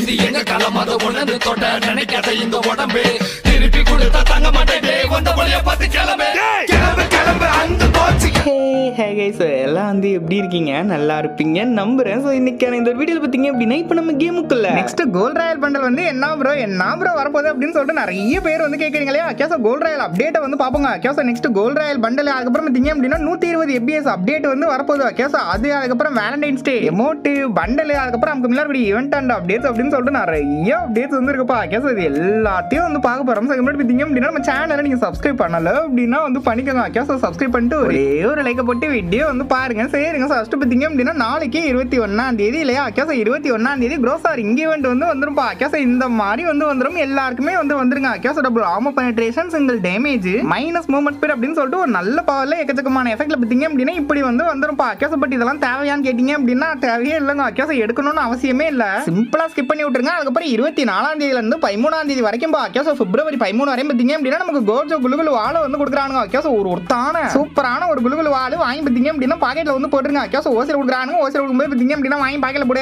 இது எங்க காலம் அதை ஒண்ணு தொட்ட நினைக்காத இந்த உடம்பு திருப்பி கொடுத்தா தங்க மாட்டேன் வந்த வழிய பார்த்து கிளம்பு கிளம்பு கிளம்பு அந்த போச்சு. எல்லாம் வந்து எப்படி இருக்கீங்க? நல்லா இருப்பீங்க நம்புறேன். ஸோ இன்னைக்கான இந்த வீடியோ பார்த்தீங்க அப்படின்னா இப்போ நம்ம கேமுக்குள்ள நெக்ஸ்ட் கோல்ட் ராயல் பண்டல் வந்து என்ன ப்ரோ வரப்போகுது அப்படின்னு சொல்லிட்டு நிறைய பேர் வந்து கேட்குறீங்க இல்லையா? கேச கோல்ட் ராயல் அப்டேட்டை வந்து பார்ப்போங்க. கேச நெக்ஸ்ட் கோல்ட் ராயல் பண்டல் அதுக்கப்புறம் பார்த்தீங்க அப்படின்னா 120 FPS அப்டேட் வந்து வரப்போகுது. கேச அது அதுக்கப்புறம் வேலண்டைன்ஸ் டே எமோட்டு பண்டல் அதுக்கப்புறம் நமக்கு முன்னாடி ஈவெண்ட் அண்ட் அப்டேட்ஸ் அப்படின்னு சொல்லிட்டு நிறைய அப்டேட்ஸ் வந்து இருக்குப்பா. கேச இது எல்லாத்தையும் வந்து பார்க்க போகிறோம். ஸோ முன்னாடி பார்த்தீங்க அப்படின்னா நம்ம சேனலை நீங்கள் சப்ஸ்கிரைப் பண்ணல அப்படின்னா வந்து பண்ணிக்கோங்க. கேச சப்ஸ்கிரைப் பண்ணிட்டு ஒரே ஒரு லைக்கை போட்டு வீடியோ வந்து பாருங்க. சரிங்க ஃபர்ஸ்ட் பார்த்தீங்க அப்படின்னா நாளைக்கு 21ஆம் தேதி இல்லையா? கேச 21ஆம் தேதி க்ரோசார் இங்கேவெண்ட் வந்து வந்துருப்பா. கேச இந்த மாதிரி வந்து வந்துரும் எல்லாருக்குமே வந்து வந்துருங்க. கேச double armour penetration single damage minus movement speed அப்படின்னு சொல்லிட்டு ஒரு நல்ல பவர்ல எக்கச்சக்கமான எஃபெக்ட்ல பார்த்தீங்க அப்படின்னா இப்படி வந்து வந்துருப்பா. கேச பட் இதெல்லாம் தேவையான்னு கேட்டீங்க அப்படின்னா தேவையே இல்லைங்க. கேச எடுக்கணும்னு அவசியமே இல்ல, சிம்பிளா ஸ்கிப் பண்ணி விட்டுருங்க. அதுக்கப்புறம் 24ஆம் தேதியில இருந்து 13ஆம் தேதி வரைக்கும் கேச பிப்ரவரி 13 வரையும் பார்த்தீங்க அப்படின்னா நமக்கு கோஜோ குலுகுலு வாழை வந்து கொடுக்குறாங்க. கேச ஒரு ஒருத்தான சூப்பரான ஒரு குலுகுலு வாழை வாங்கி பார்த்தீங்க அப்படின்னா பாக்கெட்ல வந்து போட்டுருங்க. கேச ஓசில கொடுக்குறாங்க. ஓசில கொடுக்கும்போது பார்த்தீங்க அப்படின்னா வாங்கி பாக்கெட்ல போட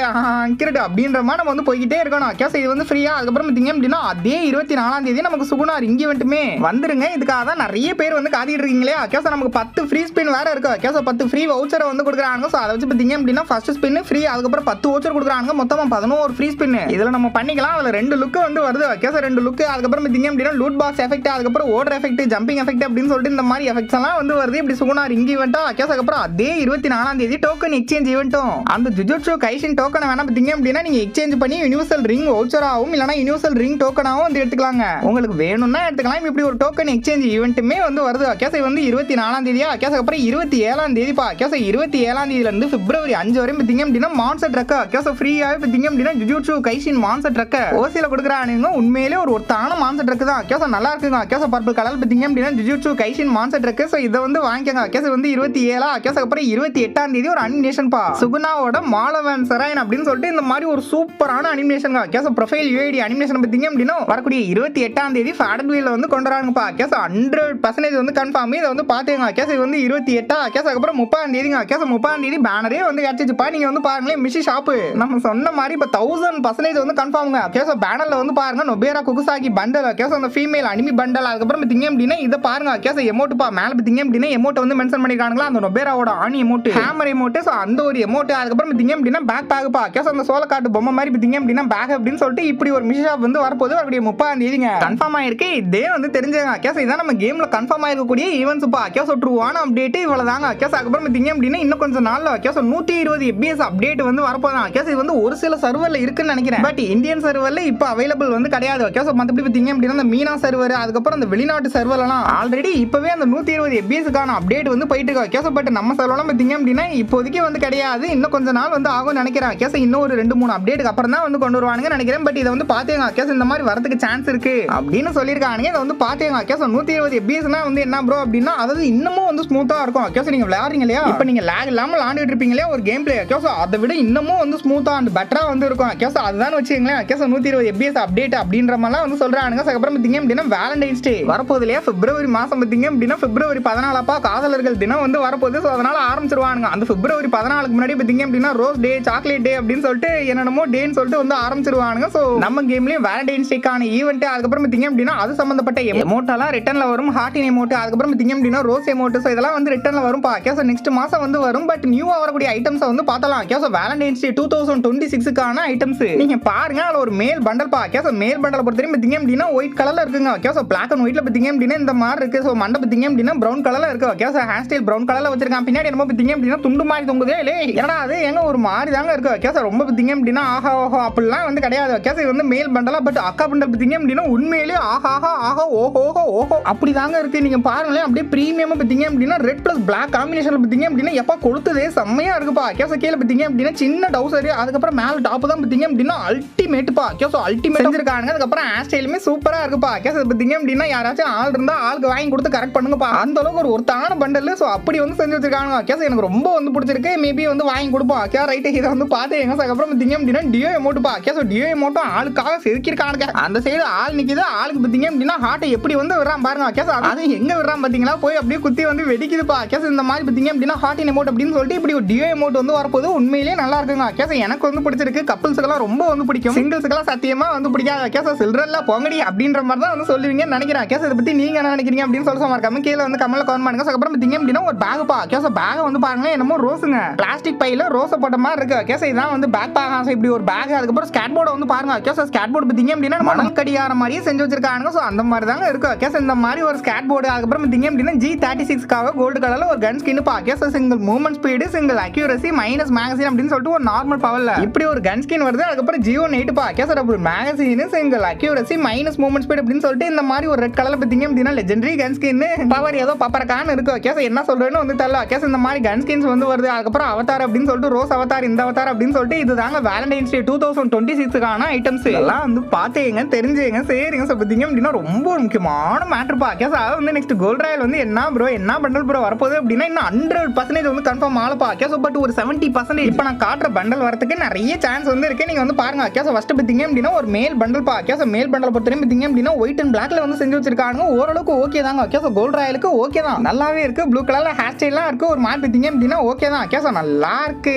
கிரட் அப்படின்ற மாதிரி நம்ம வந்து போய்கிட்டே இருக்கணும். கேச இது வந்து ஃப்ரீயா. அதுக்கப்புறம் பார்த்தீங்க அப்படின்னா அதே 24ஆம் தேதி நமக்கு சுகுணார் இங்கேவெண்ட்டுமே வந்துருங்க. இதுக்காக தான் நிறைய பேர் வந்து காத்திட்டு இருக்கீங்களே. கேச நமக்கு 10 ஃப்ரீ ஸ்பின் வேற இருக்கு. கேச 10 ஃப்ரீ வவுச்சரை வந்து கொடுக்குறாங்க. ஸோ அதை வச்சு பார்த்தீங்க அப்படின்னா ஃபர்ஸ்ட் ஸ்பின் ஃப்ரீ, அதுக்கப்புறம் 10 வவுச்சர் கொடுக்குறாங்க. மொத்தமா 11 ஃப்ரீ ஸ்பின் இதுல நம்ம பண்ணிக்கலாம். அதுல 2 லுக் வந்து வருது. கேச 2 லுக் அதுக்கப்புறம் பார்த்தீங்க அப்படின்னா லூட் பாக்ஸ் எஃபெக்ட் அதுக்கப்புறம் ஓடர் எஃபெக்ட் ஜம்பிங் எஃபெக்ட் அப்படின்னு சொல்லிட்டு இந்த மாதிரி எஃபெக்ட்ஸ் எல்லாம் வந்து வருது. இப்படி சுகுணார் இங்கேவெண்டா கேச அப்புறம் அதே 24ஆம் தேதி டோக்கன் எக்ஸ்சேஞ்ச் ஈவென்ட்டும் அந்த ஜுஜுட்சு கைஷின் டோக்கனை வேணா பார்த்தீங்க அப்படின்னா நீங்க எக்ஸ்சேஞ்ச் பண்ணி யூனிவர்சல் ரிங் வவுச்சராகவும் இல்லனா யூனிவர்சல் ரிங் டோக்கனாகவும் வந்து எடுத்துக்கலாங்க. உங்களுக்கு வேணும்னா எடுத்துக்கலாம். இப்படி ஒரு டோக்கன் எக்ஸ்சேஞ்ச் ஈவென்ட்டுமே வந்து வருது. கேசை வந்து 24ஆம் தேதியா கேசை அப்புறம் 27ஆம் தேதிப்பா. கேசை 27ஆம் தேதியில இருந்து பிப்ரவரி 5 வரையும் பார்த்தீங்க அப்படின்னா மான்ஸ்டர் ட்ரக் கேசை ஃப்ரீயாவே பார்த்தீங்க அப்படின்னா ஜுஜுட்சு கைஷின் மான்ஸ்டர் ட்ரக் ஓசில கொடுக்குறானுங்க. உண்மையிலே ஒரு ஒருத்தான மான்ஸ்டர் ட்ரக் தான். கேசை நல்லா இருக்குங்க. கேசை பர்பிள் கலர் பார்த்தீங்க அப்படின்னா ஜுஜுட்சு கைஷின் மான்ஸ்டர் ட்ரக். ஸோ இதை வந்து வாங்கிக்கங்க. கேசை வந்து 27 கேசை அப்புறம் 28ஆம் தேதி ஒரு அனிமேஷன் பா சுகுணாவோட மாலவன் சராயன் அப்படின்னு சொல்லிட்டு இந்த மாதிரி ஒரு சூப்பரான அனிமேஷன் கேச ப்ரொஃபைல் யூஐடி அனிமேஷன் பார்த்தீங்க அப்படின்னா வரக்கூடிய 28ஆம் தேதி ஃபேடட் வீல்ல வந்து கொண்டுறாங்கப்பா. கேச 100% வந்து கன்ஃபார்ம். இதை வந்து பாத்துங்க. கேச வந்து 28 கேச அப்புறம் 30ஆம் தேதிங்க. கேச 30ஆம் தேதி பேனரே வந்து கிடைச்சிச்சுப்பா. நீங்க வந்து பாருங்களேன் மிஷி ஷாப் நம்ம சொன்ன மாதிரி இப்போ 1000% வந்து கன்ஃபார்ம்ங்க. கேச பேனர்ல வந்து பாருங்க நொபேரா குகுசாகி பண்டல் கேச அந்த ஃபீமேல் அனிமி பண்டல் அதுக்கப்புறம் பார்த்தீங்க அப்படின்னா இதை பாருங்க. கேச எமோட்டுப்பா மேல பார்த்தீங்க அப்படின்னா எமோட் வந்து மென்ஷன் பண்ணிருக்காங்களா அந்த நொபேராவோட ஆணி எமோட் ஹேமர் எமோட். ஸோ அந்த ஒரு எமோட் அதுக்கப்புறம் பார்த்தீங்க அப்படின்னா பேக் பேக்ப்பா. கேச அந்த சோள காட்டு பொம்மை மாதிரி பார்த்தீங்க அப்படின்னா பேக் அப்படின்னு சொல்லிட்டு இப்படி ஒரு மிஷி ஷாப் வந்து வரப்போது வரக்கூடிய 30ஆம் தேதிங்க கன்ஃபார்ம் ஆயிருக்கு. இதே வந்து தெரிஞ்சுங்க. கேச இதான் நம்ம கேம்ல கன்ஃபார்ம் ஆயிருக்கக்கூடிய ஈவென்ட்ஸ்ப்பா. கேச ட்ரூவான அப்டேட் இவ்வளவுதாங்க. கேச அதுக்கப்புறம் பார்த்தீங்க அப்படின்னா இன்னும் கொஞ்சம் நாள்ல கேச 120 FPS அப்டேட் வந்து வரப்போதான். கேச இது வந்து ஒரு சில சர்வர்ல இருக்குன்னு நினைக்கிறேன். பட் இந்தியன் சர்வர்ல இப்போ அவைலபிள் வந்து கிடையாது. கேச மத்தபடி பார்த்தீங்க அப்படின்னா இந்த மீனா சர்வர் அதுக்கப்புறம் அந்த வெளிநாட்டு சர்வர்லாம் ஆல்ரெடி இப்பவே அந்த 120 FPSக்கான அப்டேட் வந்து போயிட்டு இருக்கு. கேச பட் நம்ம சர்வர்லாம் பார்த்தீங்க அப்படின்னா இப்போதைக்கு வந்து கிடையாது. இன்னும் கொஞ்ச நாள் வந்து ஆகும் நினைக்கிறேன். கேச இன்னும் ஒரு 2-3 அப்டேட்டுக்கு அப்புறம் தான் வந்து கொண்டு வருவாங்க நினைக்கிறேன். பட் இதை வந்து பாத்தீங்க கேச இந்த மாதிரி வரதுக்கு சான்ஸ் இருக்கு அப்படின்னு சொல்லியிருக்காங்க. இதை வந்து பாத்தீங்க கேச 120 FPSனா வந்து என்ன ப்ரோ அப்படின்னா அதாவது இன்னமும் வந்து ஸ்மூத்தா இருக்கும். கேச நீங்க விளையாடுறீங்க இல்லையா இப்போ நீங்க லேக் இல்லாம விளையாண்டுட்டு இருப்பீங்க இல்லையா ஒரு கேம் பிளே கேச அதை விட இன்னமும் வந்து ஸ்மூத்தா அண்ட் பெட்டரா வந்து இருக்கும். கேச அதுதான் வச்சுங்களேன். கேச 120 FPS அப்டேட் அப்படின்ற மாதிரிலாம் வந்து சொல்றானுங்க. அதுக்கப்புறம் பார்த்தீங்க அப்படின்னா வேலண்டைன்ஸ் டே வரப்போது இல்லையா பிப்ரவரி மாசம் பார்த்தீங்க அப்படின்னா பிப்ரவரி 14 காதலர்கள் தினம் வந்து வரப்போகுது. ஸோ அதனால ஆரம்பிச்சிருவானுங்க. அந்த பிப்ரவரி 14க்கு முன்னாடி பார்த்தீங்க அப்படின்னா ரோஸ் டே சாக்லேட் டே அப்படின்னு சொல்லிட்டு என்னென்னமோ டேன்னு சொல்லிட்டு வந்து ஆரம்பிச்சிருவானுங்க. ஸோ நம்ம கேம்லயும் வேலண்டைன்ஸ் டேக்கான ஈவெண்ட் அதுக்கப்புறம் பார்த்தீங்க அப்படின்னா அது சம்பந்தப்பட்ட எமோட்டெல்லாம் ரிட்டர்ன்ல வரும். ஹார்டின் எமோட் அதுக்கப்புறம் பார்த்தீங்க அப்படின்னா ரோஸ் எமோட். ஸோ இதெல்லாம் வந்து ரிட்டர்ன்ல வரும். கேச நெக்ஸ்ட் மாசம் வந்து வரும். பட் நியூவா வரக்கூடிய ஐட்டம்ஸ் வந்து பார்த்தலாம். கேச வேலண்டைன்ஸ் டே 2026க்கான ஐட்டம்ஸ் நீங்க பாருங்க. அதுல ஒரு மேல் பண்டல் கேச மேல் பண்டலை பொறுத்தவரைக்கும் பார்த்தீங்க அப்படின்னா ஒயிட் கலர்ல இருக்குங்க. கேச பிளாக் அண்ட் ஒயிட்ல பார்த்தீங்க அப்படின்னா இந்த மாதிரி இருக்கு. ஸோ மண்டை பார்த்தீங்க அப்படின்னா பிரவுன் கலர்ல இருக்கு. கேச ஹேர் ஸ்டைல் பிரவுன் கலர்ல வச்சிருக்கான். பின்னாடி என்னமோ பார்த்தீங்க அப்படின்னா துண்டு மாதிரி தொங்குதே இல்லை ஏன்னா அது எங்க ஒரு மாதிரி தாங்க இருக்கு. கேச ரொம்ப பார்த்தீங்க அப்படின்னா ஆஹா ஓஹோ அப்படிலாம் வந்து கிடையாது. கேச இது வந்து மேல் பண்டலா. பட் அக்கா பண்டல் பார்த்தீங்க அப்படின்னா உண்மையிலேயே ஆஹா ஆஹா ஓஹோ ஓஹோ அப்படி தாங்க இருக்கு. நீங்க பாருங்களேன் அப்படியே பிரீமியமா பார்த்தீங்க அப்படின்னா ரெட் பிளஸ் பிளாக் காம்பினேஷன்ல பார்த்தீங்க அப்படின்னா எப்ப கொளுத்துதே செம்மையா இருக்குப்பா. கேச கீழே பார்த்தீங்க அப்படின்னா சின்ன டவுசர் அதுக்கப்புறம் மேல டாப் தான் பார்த்தீங்க அப்படின்னா அல்டிமேட்ப்பா. கேச அல்டிமேட் செஞ்சிருக்காங்க. அதுக்கப்புறம் ஹேர் ஸ்டைலுமே சூப்பரா இருக்குப்பா. கேச பார்த்தீங்க அப்படின்னா யாராச்சும் ஆள் இருந்தா ஆளுக்கு வாங்கி கொடுத்து கரெக்ட் பண்ணுங்கப்பா. அந்த அளவுக்கு ஒரு ஒருத்தான பண்டல். ஸோ அப்படி வந்து செஞ்சு வச்சிருக்காங்க. ஓகே ஸோ எனக்கு ரொம்ப வந்து பிடிச்சிருக்கு. மேபி வந்து வாங்கி கொடுப்போம். ஓகே ரைட்டு, இதை வந்து பார்த்து எங்க அதுக்கப்புறம் பார்த்தீங்க அப்படின்னா டியோ எமௌண்ட்பா. ஓகே ஸோ டியோ எமௌண்ட்டும் ஆளுக்காக செதுக்கிருக்கானுங்க. அந்த சைடு ஆள் நிக்குது. ஆளுக்கு பார்த்தீங்க அப்படின்னா ஹார்ட்டை எப்படி வந்து விடுறான் பாருங்க. ஓகே ஸோ அது எங்க விடுறான் பார்த்தீங்களா, போய் அப்படியே குத்தி வந்து வெடிக்குதுப்பா. ஓகே ஸோ இந்த மாதிரி பார்த்தீங்க அப்படின்னா ஹார்ட்டின் எமௌண்ட் அப்படின்னு சொல்லிட்டு இப்படி ஒரு டியோ எமௌண்ட் வந்து வரப்போது உண்மையிலேயே நல்லா இருக்குங்க. ஓகே ஸோ எனக்கு வந்து பிடிச்சிருக்கு. கப்பல்ஸுக்கெல்லாம் ரொம்ப வந்து பிடிக்கும். சிங்கிள்ஸுக்கெல்லாம் சத்தியமா வந்து பிடிக்காது. ஓகே ஸோ சில்ட்ரன்லாம் பொங்கடி அப்படின்ற மாதிரி தான் வந்து சொல்லுவீங்கன்னு நினைக்கிறேன். ஓகே ஸோ இதை பத்தி நீங்க என்ன நினைக்கிறீங்க அப்படின்னு சொல்லி மறக்காம கீழே வந்து கமெண்ட்ல கமெண்ட் பண்ணுங்க. அப்புறம் பார்த்தீங்க அப்படின்னா ஒரு பேக்பா. ஓகே ஸோ பேக் வந்து பாருங்க என்னமோ ரோஸுங்க, பிளாஸ்டிக் பையில ரோஸை போட்ட மாதிரி இருக்கு. ஓகே ஸோ இதான் வந்து பேக் பேக். இப்படி ஒரு பேக். அதுக்கப்புறம் ஸ்கேட் போர்டை வந்து பாருங்க. ஓகே ஸோ ஸ்கேட் போர்டு பார்த்தீங்க அப்படின்னா மணல் கடிகார மாதிரியே செஞ்சு வச்சிருக்காங்க. ஸோ அந்த மாதிரி தாங்க இருக்கு. ஓகே ஸோ இந்த மாதிரி ஒரு ஸ்கேட் போர்டு. அதுக்கப்புறம் பார்த்தீங்க அப்படின்னா G36க்காக கோல்டு கலர்ல ஒரு gun skin. Okay so single movement speed, single accuracy, minus magazine அப்படின்னு சொல்லிட்டு ஒரு நார்மல் பவர்ல இப்படி ஒரு கன் ஸ்கின் வருது. அதுக்கப்புறம் G18 பா. Okay so double magazine, single accuracy, minus movement speed அப்படின்னு சொல்லிட்டு இந்த மாதிரி ஒரு ரெட் கலர்ல பார்த்தீங்க அப்படின்னா லெஜெண்டரி கன் ஸ்கின் பவர் ஏதோ பப்பரக்கான இருக்கு. ஓகே ஸோ என்ன சொல்றேன்னு வந்து தெரியல. ஓகே ஸோ இந்த மாதிரி கன் ஸ்கின்ஸ் வந்து வருது. அதுக்கப்புறம் அவதார் அப்படின்னு சொல்லிட்டு ரோஸ் அவதார், இந்த அவதார் அப்படின்னு சொல்லிட்டு இதுதாங்க வேலண்டைன்ஸ் டே 2026க்கான ஐட்டம்ஸ் எல்லாம் வந்து பாத்தீங்க தெரிஞ்சுங்க. சரிங்க ஸோ பார்த்தீங்க அப்படின்னா ரொம்ப ஒரு முக்கியமான மேட்டர்ப்பா. ஓகே ஸோ அது வந்து நெக்ஸ்ட் கோல்ட் ராயல் வந்து என்ன ப்ரோ என்ன பண்டல் ப்ரோ வரப்போகுது அப்படின்னா இன்னும் 100% வந்து கன்ஃபார்ம் ஆகலப்பா. ஓகே ஸோ பட் ஒரு 70% இப்போ நான் காட்டுற பண்டல் வரதுக்கு நிறைய சான்ஸ் வந்து இருக்கு. நீங்க வந்து பாருங்க. ஓகே ஸோ ஃபர்ஸ்ட் பார்த்தீங்க அப்படின்னா ஒரு மேல் பண்டல் பா. ஓகே ஸோ மேல் பண்டல் பொறுத்தவரைக்கும் பார்த்தீங்க அப்படின்னா ஒயிட் அண்ட் பிளாக்ல வந்து செஞ்சு வச்சிருக்காங்க. ஓரளவுக்கு ஓகே தாங்க. ஓகே ஸோ கோல்ட் ராயலுக்கு ஓகே தான், நல்லாவே இருக்கு. ப்ளூ கலர்ல ஹேர் ஸ்டைல்லாம் இருக்கு. ஒரு மாதிரி பார்த்தீங்க அப்படின்னா ஓகே தான். ஓகே ஸோ நல்லா இருக்கு,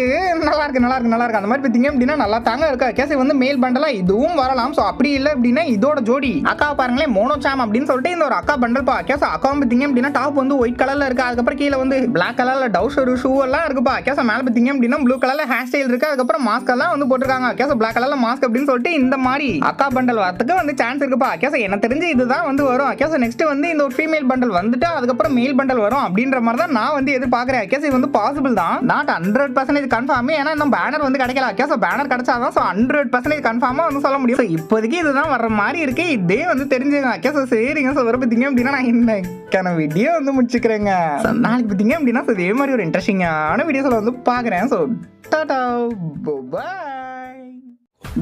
நல்லா இருக்கு, நல்லா இருக்கு, நல்லா இருக்கு. அந்த மாதிரி பார்த்தீங்க அப்படின்னா நல்லா தாங்க இருக்கு. ஓகே ஸோ வந்து மேல் பண்டலா இதுவும் வரலாம். ஸோ அப்படி இல்லை அப்படின்னா இதோட ஜோடி அக்கா பாருங்களேன், மோனோசாம் அப்படின்னு சொல்லிட்டு இந்த ஒரு அக்கா பண்டல் பா. ஓகே ஸோ அக்கா பார்த்தீங்க அப்படின்னா டாப் வந்து ஒயிட் கலர்ல இருக்கு. அதுக்கப்புறம் கீழே வந்து பிளாக் கலர்ல டவுசர் ஷூ எல்லாம் இருக்குப்பா. ஓகே ஸோ மேல பார்த்தீங்க அப்படின்னா ப்ளூ கலர்ல ஹேர் ஸ்டைல் இருக்கு. அதுக்கப்புறம் மாஸ்க் எல்லாம் வந்து போட்டுருக்காங்க. ஓகே ஸோ பிளாக் கலர்ல மாஸ்க் அப்படின்னு சொல்லிட்டு இந்த மாதிரி அக்கா பண்டல் வரதுக்கு வந்து சான்ஸ் இருக்குப்பா. ஓகே ஸோ எனக்கு தெரிஞ்சு இதுதான் வந்து வரும். ஓகே ஸோ நெக்ஸ்ட் வந்து இந்த ஒரு ஃபீமேல் பண்டல் வந்துட்டு அதுக்கப்புறம் மேல் பண்டல் வரும் அப்படின்ற மாதிரி தான் நான் வந்து எதிர்பார்க்கிறேன். ஓகே ஸோ இது வந்து பாசிபிள் தான், நாட் 100% கன்ஃபார்ம். ஏன்னா இந்த பேனர் வந்து கிடைக்கல. ஓகே ஸோ பேனர் கிடைச்சாதான் ஸோ 100% கன்ஃபார்மா வந்து சொல்ல முடியும். ஸோ இப்போதைக்கு இதுதான் வர்ற மாதிரி இருக்கு. இதே வந்து தெரிஞ்சுங்க. ஓகே ஸோ சரிங்க. ஸோ வர பார்த்தீங்க அப்படின்னா நான் இன்னைக்கான வீடியோ வந்து முடிச்சுக்கிறேங்க. நாளைக்கு பார்த்தீங்க அப்படின்னா ஸோ இதே மாதிரி ஒரு இன்ட்ரெஸ்டிங்கான வீடியோஸில் வந்து பார்க்குறேன். ஸோ டாடா பாய்.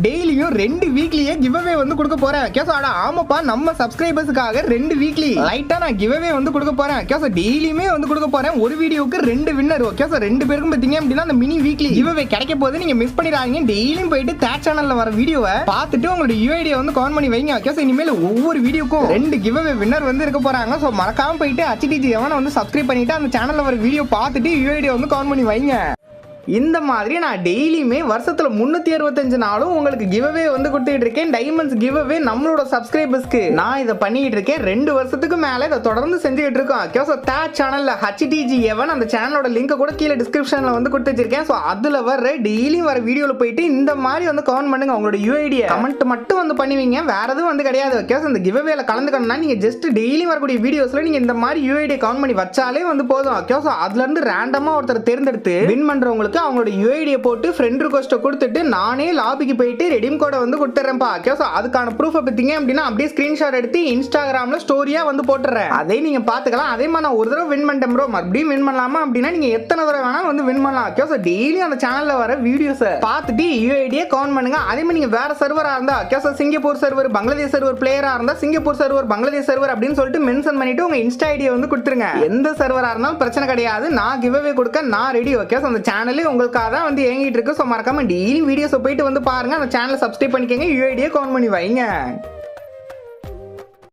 டெய்லியும் 2 வீக்லியே கிவ்அவே வந்து கொடுக்க போறேன். ஓகே ஸோ ஆமாப்பா நம்ம சப்ஸ்கிரைபர்ஸ்க்காக 2 வீக்லி லைட்டா நான் கிவ்அவே வந்து கொடுக்க போறேன். ஓகே ஸோ டெய்லியுமே வந்து கொடுக்க போறேன். ஒரு வீடியோக்கு 2 வின்னர். ஓகே ஸோ 2 பேருக்கும் பார்த்தீங்க அப்படின்னா அந்த மினி வீக்லி கிவ்அவே கிடைக்க போது. நீங்க மிஸ் பண்ணிடாதீங்க. டெய்லியும் போயிட்டு தேட் சேனல்ல வர வீடியோவை பார்த்துட்டு உங்களோட யூஐடியை வந்து கமெண்ட் பண்ணி வைங்க. ஓகே ஸோ இனிமேல் ஒவ்வொரு வீடியோக்கும் 2 கிவ்அவே வின்னர் வந்து இருக்க போறாங்க. ஸோ மறக்காம போயிட்டு HTG எவனை வந்து சப்ஸ்கிரைப் பண்ணிட்டு அந்த சேனல்ல வர வீடியோ பார்த்துட்டு யூஐடியை வந்து கமெண்ட் பண்ணி வைங்க. இந்த மாதிரி நான் டெய்லியுமே வருஷத்துல 365 நாளும் உங்களுக்கு கிவ்அவே வந்து கொடுத்துட்டு இருக்கேன். டைமண்ட்ஸ் கிவ்அவே நம்மளோட சப்ஸ்கிரைபர்ஸ்க்கு நான் இதை பண்ணிட்டு இருக்கேன். 2 வருஷத்துக்கு மேல இதை தொடர்ந்து செஞ்சுட்டு இருக்கோம். ஓகே ஸோ தேட் சேனல்ல HTG எவன் அந்த சேனலோட லிங்க் கூட கீழே டிஸ்கிரிப்ஷன்ல வந்து கொடுத்து வச்சிருக்கேன். ஸோ அதுல வர டெய்லியும் வர வீடியோல போயிட்டு இந்த மாதிரி வந்து கமெண்ட் பண்ணுங்க. உங்களோட யூஐடியை கமெண்ட் மட்டும் வந்து பண்ணுவீங்க, வேற எதுவும் வந்து கிடையாது. ஓகே ஸோ இந்த கிவ்அவேல கலந்துக்கணும்னா நீங்க ஜஸ்ட் டெய்லி வரக்கூடிய வீடியோஸ்ல நீங்க இந்த மாதிரி யூஐடியை கமெண்ட் பண்ணி வச்சாலே வந்து போதும். ஓகே ஸோ அதுல இருந்து ரேண்டமா ஒருத்தர் தேர்ந்தெடுத்து வின் பண்றவங்களுக்கு அவங்களோட யூஐடியை போட்டு ஃப்ரெண்ட் ரிக்வெஸ்ட்டை கொடுத்துட்டு நானே லாபிக்கு போயிட்டு ரெடீம் கோடை வந்து கொடுத்துறேன்ப்பா. ஓகே ஸோ அதுக்கான ப்ரூஃபை பார்த்தீங்க அப்படின்னா அப்படியே ஸ்கிரீன்ஷாட் எடுத்து இன்ஸ்டாகிராம்ல ஸ்டோரியா வந்து போட்டுறேன். அதே நீங்க பாத்துக்கலாம். அதே மாதிரி நான் ஒரு தடவை வின் பண்ணிட்டேன் ப்ரோ, மறுபடியும் வின் பண்ணலாமா அப்படின்னா நீங்க எத்தனை தடவை வேணாலும் வந்து வின் பண்ணலாம். ஓகே ஸோ டெய்லி அந்த சேனல்ல வர வீடியோஸை பார்த்துட்டு யூஐடியை கவுண்ட் பண்ணுங்க. அதே மாதிரி நீங்க வேற சர்வரா இருந்தா okay so Singapore server, Bangladesh server பிளேயரா இருந்தா சிங்கப்பூர் சர்வர், பங்களாதேஷ் சர்வர் அப்படின்னு சொல்லிட்டு மென்ஷன் பண்ணிட்டு உங்க இன்ஸ்டா ஐடியை வந்து கொடுத்துருங்க. எந்த சர்வரா இருந்தாலும் பிரச்சனை கிடையாது. நான் கிவ்அவே கொடுக்க நான் ரெடி. ஓகே ஸோ அந்த சேனலே உங்களுக்காக தான் வந்து ஏங்கிட்டு இருக்கு. ஸோ மறக்காம டெய்லி வீடியோஸை போயிட்டு வந்து பாருங்க. அந்த சேனலை சப்ஸ்கிரைப் பண்ணிக்கங்க, யூஐடியை கவுண்ட் பண்ணி வைங்க.